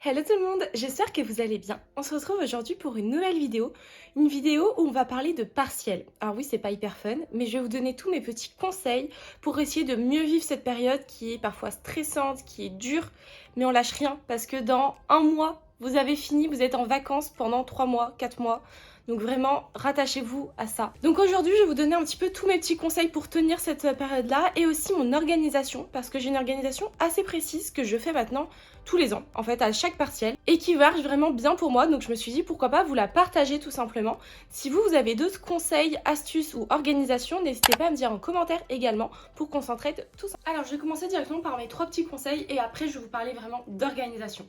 Hello tout le monde, j'espère que vous allez bien. On se retrouve aujourd'hui pour une nouvelle vidéo, une vidéo où on va parler de partiel. Alors oui, c'est pas hyper fun, mais je vais vous donner tous mes petits conseils pour essayer de mieux vivre cette période qui est parfois stressante, qui est dure, mais on lâche rien parce que dans un mois, vous avez fini, vous êtes en vacances pendant 3 mois, 4 mois. Donc vraiment, rattachez-vous à ça. Donc aujourd'hui, je vais vous donner un petit peu tous mes petits conseils pour tenir cette période-là et aussi mon organisation, parce que j'ai une organisation assez précise que je fais maintenant tous les ans, en fait, à chaque partiel, et qui marche vraiment bien pour moi. Donc je me suis dit, pourquoi pas vous la partager tout simplement. Si vous avez d'autres conseils, astuces ou organisations, n'hésitez pas à me dire en commentaire également pour qu'on s'entraide tout ça. Alors je vais commencer directement par mes 3 petits conseils et après je vais vous parler vraiment d'organisation.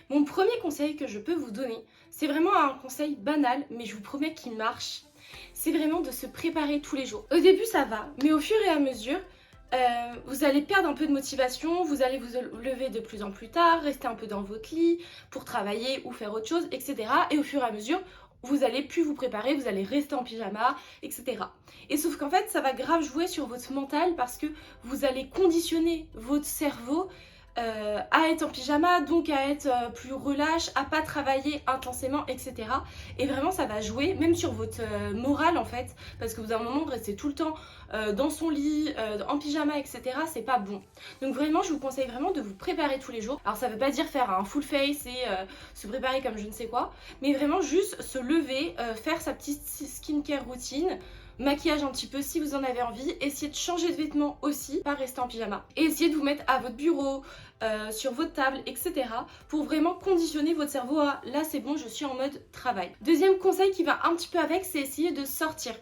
Mon premier conseil que je peux vous donner, c'est vraiment un conseil banal, mais je vous promets qu'il marche. C'est vraiment de se préparer tous les jours. Au début, ça va, mais au fur et à mesure, vous allez perdre un peu de motivation, vous allez vous lever de plus en plus tard, rester un peu dans votre lit pour travailler ou faire autre chose, etc. Et au fur et à mesure, vous allez plus vous préparer, vous allez rester en pyjama, etc. Et sauf qu'en fait, ça va grave jouer sur votre mental parce que vous allez conditionner votre cerveau à être en pyjama, donc à être plus relâche, à pas travailler intensément, etc. Et vraiment ça va jouer même sur votre morale en fait, parce que vous avez un moment de rester tout le temps dans son lit, en pyjama, etc. C'est pas bon. Donc vraiment je vous conseille vraiment de vous préparer tous les jours. Alors ça veut pas dire faire un full face et se préparer comme je ne sais quoi, mais vraiment juste se lever, faire sa petite skincare routine, maquillage un petit peu si vous en avez envie, essayez de changer de vêtements aussi, pas rester en pyjama, et essayez de vous mettre à votre bureau, sur votre table, etc. pour vraiment conditionner votre cerveau à là c'est bon, je suis en mode travail. Deuxième conseil qui va un petit peu avec, c'est essayer de sortir.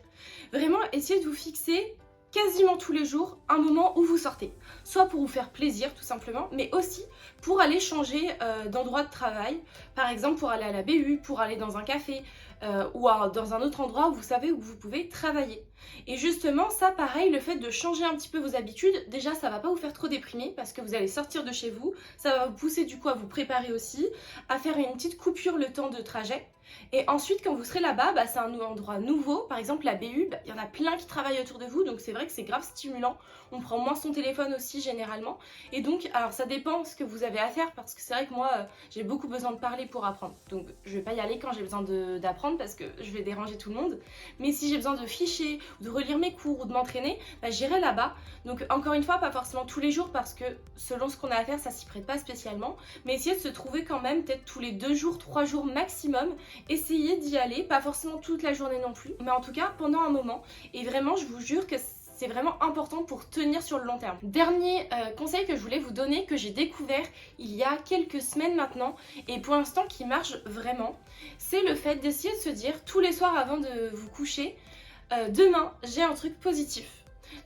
Vraiment essayez de vous fixer quasiment tous les jours un moment où vous sortez, soit pour vous faire plaisir tout simplement, mais aussi pour aller changer d'endroit de travail, par exemple pour aller à la BU, pour aller dans un café ou dans un autre endroit où vous savez où vous pouvez travailler. Et justement ça pareil, le fait de changer un petit peu vos habitudes, déjà ça va pas vous faire trop déprimer parce que vous allez sortir de chez vous, ça va vous pousser du coup à vous préparer aussi, à faire une petite coupure le temps de trajet. Et ensuite, quand vous serez là-bas, c'est un endroit nouveau. Par exemple, la BU, il y en a plein qui travaillent autour de vous. Donc, c'est vrai que c'est grave stimulant. On prend moins son téléphone aussi, généralement. Et donc, alors ça dépend ce que vous avez à faire. Parce que c'est vrai que moi, j'ai beaucoup besoin de parler pour apprendre. Donc, je vais pas y aller quand j'ai besoin d'apprendre parce que je vais déranger tout le monde. Mais si j'ai besoin de ficher, de relire mes cours ou de m'entraîner, j'irai là-bas. Donc, encore une fois, pas forcément tous les jours parce que selon ce qu'on a à faire, ça s'y prête pas spécialement. Mais essayez de se trouver quand même peut-être tous les 2 jours, 3 jours maximum. Essayez d'y aller, pas forcément toute la journée non plus, mais en tout cas pendant un moment. Et vraiment, je vous jure que c'est vraiment important pour tenir sur le long terme. Dernier conseil que je voulais vous donner, que j'ai découvert il y a quelques semaines maintenant, et pour l'instant qui marche vraiment, c'est le fait d'essayer de se dire tous les soirs avant de vous coucher, demain j'ai un truc positif.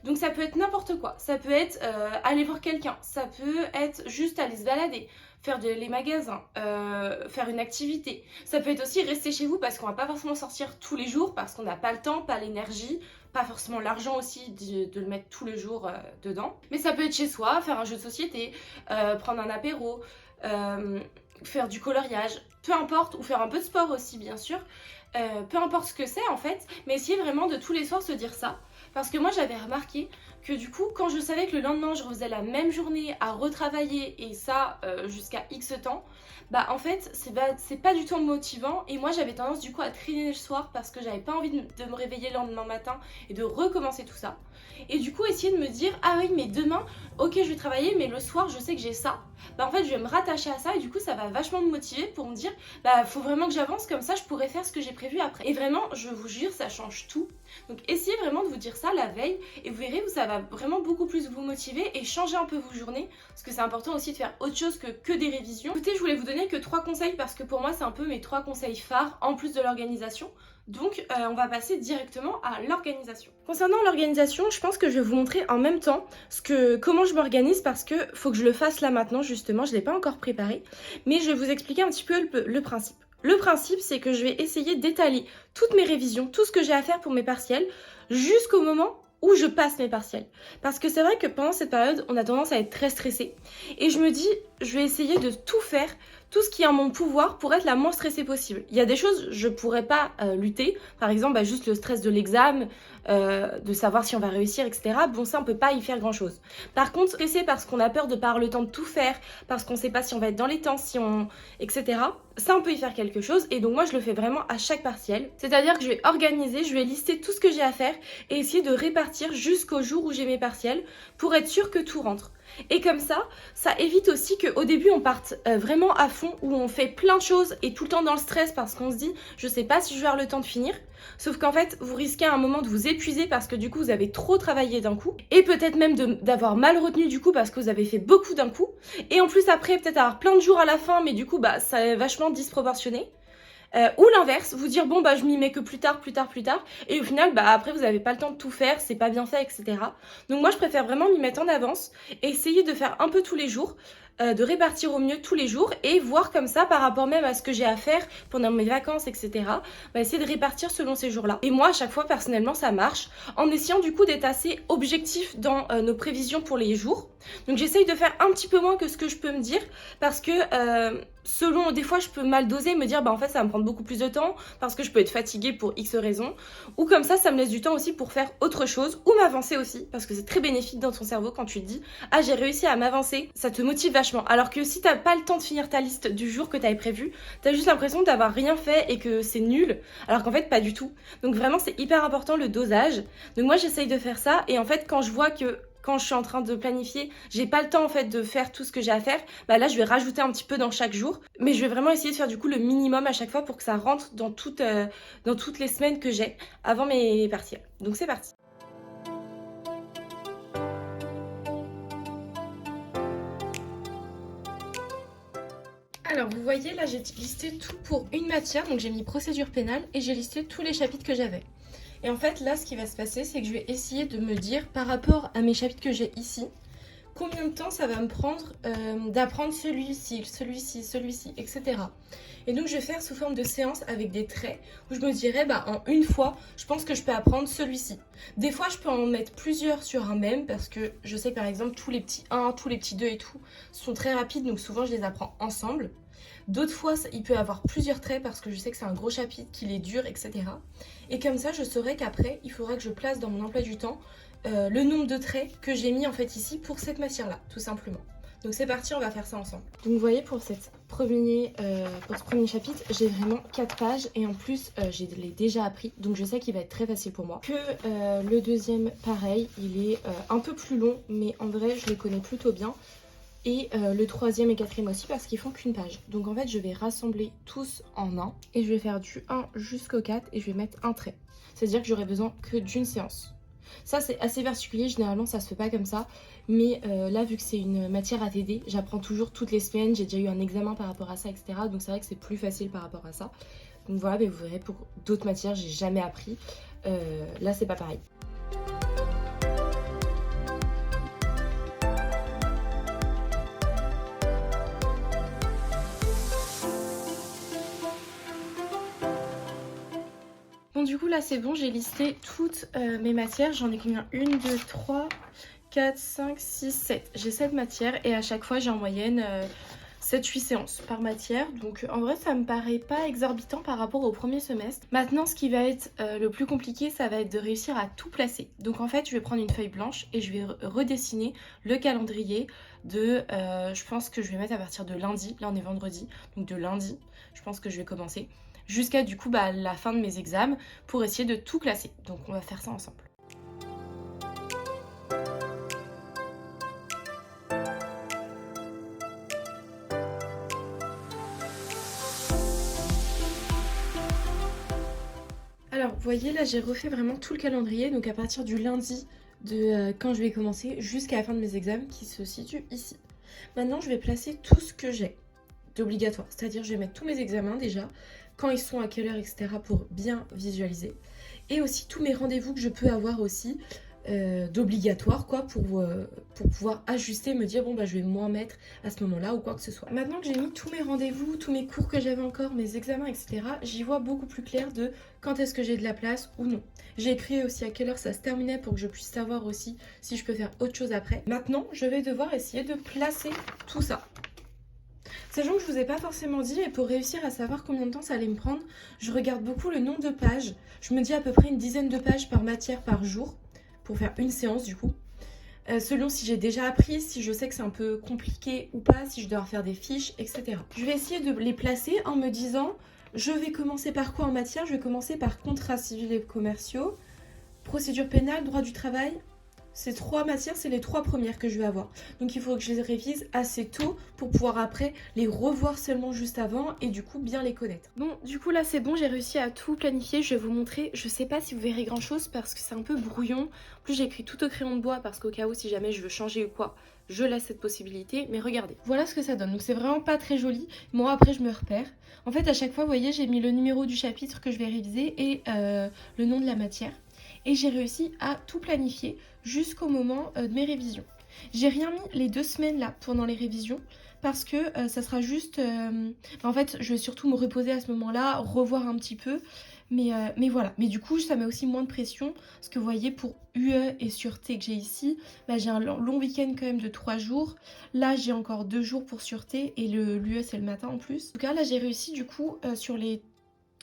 Donc ça peut être n'importe quoi, ça peut être aller voir quelqu'un, ça peut être juste aller se balader, faire les magasins, faire une activité. Ça peut être aussi rester chez vous parce qu'on va pas forcément sortir tous les jours parce qu'on n'a pas le temps, pas l'énergie, pas forcément l'argent aussi de le mettre tous les jours dedans. Mais ça peut être chez soi, faire un jeu de société, prendre un apéro, faire du coloriage, peu importe, ou faire un peu de sport aussi bien sûr. Peu importe ce que c'est en fait, mais essayez vraiment de tous les soirs se dire ça. Parce que moi j'avais remarqué que du coup quand je savais que le lendemain je refaisais la même journée à retravailler et ça jusqu'à X temps, en fait c'est pas du tout motivant et moi j'avais tendance du coup à traîner le soir parce que j'avais pas envie de me réveiller le lendemain matin et de recommencer tout ça. Et du coup essayer de me dire ah oui mais demain ok je vais travailler mais le soir je sais que j'ai ça. En fait je vais me rattacher à ça et du coup ça va vachement me motiver pour me dire faut vraiment que j'avance comme ça je pourrais faire ce que j'ai prévu après. Et vraiment je vous jure ça change tout. Donc essayez vraiment de vous dire ça la veille et vous verrez où ça va vraiment beaucoup plus vous motiver et changer un peu vos journées parce que c'est important aussi de faire autre chose que des révisions. Écoutez, je voulais vous donner que 3 conseils parce que pour moi c'est un peu mes 3 conseils phares en plus de l'organisation. Donc on va passer directement à l'organisation. Concernant l'organisation, je pense que je vais vous montrer en même temps comment je m'organise parce que faut que je le fasse là maintenant justement, je ne l'ai pas encore préparé. Mais je vais vous expliquer un petit peu le principe. Le principe, c'est que je vais essayer d'étaler toutes mes révisions, tout ce que j'ai à faire pour mes partiels, jusqu'au moment où je passe mes partiels. Parce que c'est vrai que pendant cette période, on a tendance à être très stressé. Et je me dis, je vais essayer de tout faire, tout ce qui est en mon pouvoir pour être la moins stressée possible. Il y a des choses, je pourrais pas lutter. Par exemple, juste le stress de l'examen, de savoir si on va réussir, etc. Bon, ça, on peut pas y faire grand-chose. Par contre, stresser parce qu'on a peur de pas avoir le temps de tout faire, parce qu'on sait pas si on va être dans les temps, etc. Ça, on peut y faire quelque chose. Et donc, moi, je le fais vraiment à chaque partiel. C'est-à-dire que je vais organiser, je vais lister tout ce que j'ai à faire et essayer de répartir jusqu'au jour où j'ai mes partiels pour être sûr que tout rentre. Et comme ça évite aussi qu'au début on parte vraiment à fond, où on fait plein de choses et tout le temps dans le stress parce qu'on se dit je sais pas si je vais avoir le temps de finir. Sauf qu'en fait vous risquez à un moment de vous épuiser parce que du coup vous avez trop travaillé d'un coup, et peut-être même d'avoir mal retenu du coup parce que vous avez fait beaucoup d'un coup, et en plus après peut-être avoir plein de jours à la fin, mais du coup ça est vachement disproportionné. Ou l'inverse, vous dire bon je m'y mets que plus tard, et au final après vous n'avez pas le temps de tout faire, c'est pas bien fait, etc. Donc moi je préfère vraiment m'y mettre en avance et essayer de faire un peu tous les jours, de répartir au mieux tous les jours, et voir comme ça par rapport même à ce que j'ai à faire pendant mes vacances, etc. Essayer de répartir selon ces jours-là. Et moi à chaque fois personnellement ça marche, en essayant du coup d'être assez objectif dans nos prévisions pour les jours. Donc j'essaye de faire un petit peu moins que ce que je peux me dire, parce que selon, des fois je peux mal doser, me dire en fait ça va me prendre beaucoup plus de temps parce que je peux être fatiguée pour X raisons, ou comme ça me laisse du temps aussi pour faire autre chose ou m'avancer aussi, parce que c'est très bénéfique dans ton cerveau quand tu te dis ah j'ai réussi à m'avancer, ça te motive vachement. Alors que si t'as pas le temps de finir ta liste du jour que t'avais prévu, t'as juste l'impression d'avoir rien fait et que c'est nul, alors qu'en fait pas du tout. Donc vraiment c'est hyper important le dosage. Donc moi j'essaye de faire ça, et en fait quand je vois que quand je suis en train de planifier, j'ai pas le temps en fait de faire tout ce que j'ai à faire, là je vais rajouter un petit peu dans chaque jour, mais je vais vraiment essayer de faire du coup le minimum à chaque fois pour que ça rentre dans toutes les semaines que j'ai avant mes partiels. Donc c'est parti. Alors vous voyez là j'ai listé tout pour une matière, donc j'ai mis procédure pénale et j'ai listé tous les chapitres que j'avais. Et en fait là ce qui va se passer c'est que je vais essayer de me dire par rapport à mes chapitres que j'ai ici, combien de temps ça va me prendre d'apprendre celui-ci, etc. Et donc je vais faire sous forme de séance avec des traits où je me dirais en une fois je pense que je peux apprendre celui-ci. Des fois je peux en mettre plusieurs sur un même, parce que je sais que par exemple tous les petits 1, tous les petits 2 et tout sont très rapides, donc souvent je les apprends ensemble. D'autres fois, il peut y avoir plusieurs traits parce que je sais que c'est un gros chapitre, qu'il est dur, etc. Et comme ça, je saurai qu'après, il faudra que je place dans mon emploi du temps le nombre de traits que j'ai mis en fait ici pour cette matière-là, tout simplement. Donc c'est parti, on va faire ça ensemble. Donc vous voyez, pour ce premier chapitre, j'ai vraiment 4 pages, et en plus, je l'ai déjà appris, donc je sais qu'il va être très facile pour moi. Le deuxième, pareil, il est un peu plus long, mais en vrai, je les connais plutôt bien. Et le troisième et quatrième aussi, parce qu'ils font qu'une page. Donc en fait je vais rassembler tous en un, et je vais faire du 1 jusqu'au 4 et je vais mettre un trait. C'est-à-dire que j'aurai besoin que d'une séance. Ça c'est assez particulier, généralement ça se fait pas comme ça. Mais là vu que c'est une matière ATD, j'apprends toujours toutes les semaines, j'ai déjà eu un examen par rapport à ça, etc. Donc c'est vrai que c'est plus facile par rapport à ça. Donc voilà, mais vous verrez pour d'autres matières j'ai jamais appris. Là c'est pas pareil. Bon du coup là c'est bon, j'ai listé toutes mes matières, j'en ai combien? 1, 2, 3, 4, 5, 6, 7. J'ai 7 matières, et à chaque fois j'ai en moyenne 7-8 séances par matière. Donc en vrai ça me paraît pas exorbitant par rapport au premier semestre. Maintenant ce qui va être le plus compliqué, ça va être de réussir à tout placer. Donc en fait je vais prendre une feuille blanche et je vais redessiner le calendrier de, je pense que je vais mettre à partir de lundi, là on est vendredi, donc de lundi je pense que je vais commencer, jusqu'à du coup la fin de mes examens, pour essayer de tout classer. Donc on va faire ça ensemble. Alors vous voyez là j'ai refait vraiment tout le calendrier, donc à partir du lundi de quand je vais commencer jusqu'à la fin de mes examens, qui se situe ici. Maintenant je vais placer tout ce que j'ai d'obligatoire, c'est-à-dire je vais mettre tous mes examens déjà, quand ils sont, à quelle heure, etc. pour bien visualiser. Et aussi tous mes rendez-vous que je peux avoir aussi d'obligatoire, quoi, pour pouvoir ajuster, me dire bon je vais moins mettre à ce moment-là ou quoi que ce soit. Maintenant que j'ai mis tous mes rendez-vous, tous mes cours que j'avais encore, mes examens, etc., j'y vois beaucoup plus clair de quand est-ce que j'ai de la place ou non. J'ai écrit aussi à quelle heure ça se terminait pour que je puisse savoir aussi si je peux faire autre chose après. Maintenant, je vais devoir essayer de placer tout ça. Sachant que je vous ai pas forcément dit, et pour réussir à savoir combien de temps ça allait me prendre, je regarde beaucoup le nombre de pages. Je me dis à peu près une dizaine de pages par matière par jour, pour faire une séance du coup. Selon si j'ai déjà appris, si je sais que c'est un peu compliqué ou pas, si je dois refaire des fiches, etc. Je vais essayer de les placer en me disant, je vais commencer par quoi en matière? Je vais commencer par contrats civils et commerciaux, procédure pénale, droit du travail. Ces 3 matières, c'est les 3 premières que je vais avoir. Donc il faut que je les révise assez tôt pour pouvoir après les revoir seulement juste avant et du coup bien les connaître. Bon, du coup là c'est bon, j'ai réussi à tout planifier. Je vais vous montrer. Je sais pas si vous verrez grand chose parce que c'est un peu brouillon. En plus j'ai écrit tout au crayon de bois parce qu'au cas où si jamais je veux changer ou quoi, je laisse cette possibilité. Mais regardez, voilà ce que ça donne. Donc c'est vraiment pas très joli. Moi après je me repère. En fait à chaque fois, vous voyez, j'ai mis le numéro du chapitre que je vais réviser et le nom de la matière. Et j'ai réussi à tout planifier jusqu'au moment de mes révisions. J'ai rien mis les 2 semaines là pendant les révisions parce que ça sera juste... en fait, je vais surtout me reposer à ce moment-là, revoir un petit peu. Mais voilà. Mais du coup, ça met aussi moins de pression parce que vous voyez, pour UE et sûreté que j'ai ici, bah, j'ai un long week-end quand même de 3 jours. Là, j'ai encore 2 jours pour sûreté et l'UE, c'est le matin en plus. En tout cas, là, j'ai réussi du coup sur les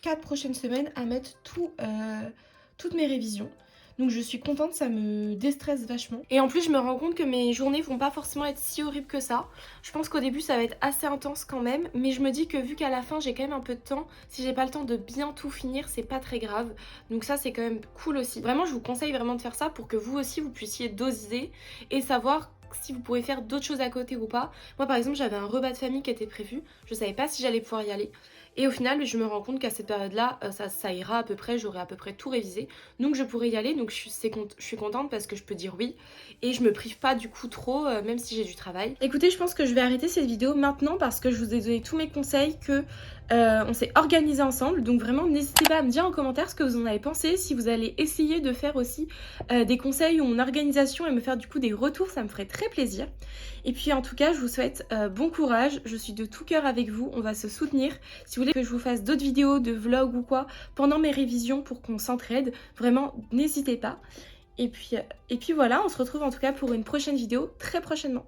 4 prochaines semaines à mettre toutes mes révisions. Donc je suis contente, ça me déstresse vachement. Et en plus je me rends compte que mes journées vont pas forcément être si horribles que ça. Je pense qu'au début ça va être assez intense quand même, mais je me dis que vu qu'à la fin j'ai quand même un peu de temps, si j'ai pas le temps de bien tout finir, c'est pas très grave. Donc ça c'est quand même cool aussi. Vraiment je vous conseille vraiment de faire ça pour que vous aussi vous puissiez doser et savoir si vous pouvez faire d'autres choses à côté ou pas. Moi par exemple j'avais un repas de famille qui était prévu, je savais pas si j'allais pouvoir y aller. Et au final, je me rends compte qu'à cette période-là, ça ira à peu près, j'aurai à peu près tout révisé. Donc je pourrai y aller, donc je suis contente parce que je peux dire oui. Et je me prive pas du coup trop, même si j'ai du travail. Écoutez, je pense que je vais arrêter cette vidéo maintenant parce que je vous ai donné tous mes conseils, que on s'est organisé ensemble. Donc vraiment, n'hésitez pas à me dire en commentaire ce que vous en avez pensé. Si vous allez essayer de faire aussi des conseils ou une organisation et me faire du coup des retours, ça me ferait très plaisir. Et puis en tout cas, je vous souhaite bon courage. Je suis de tout cœur avec vous, on va se soutenir. Si vous voulez que je vous fasse d'autres vidéos, de vlogs ou quoi, pendant mes révisions pour qu'on s'entraide, vraiment, n'hésitez pas. Et puis voilà, on se retrouve en tout cas pour une prochaine vidéo très prochainement.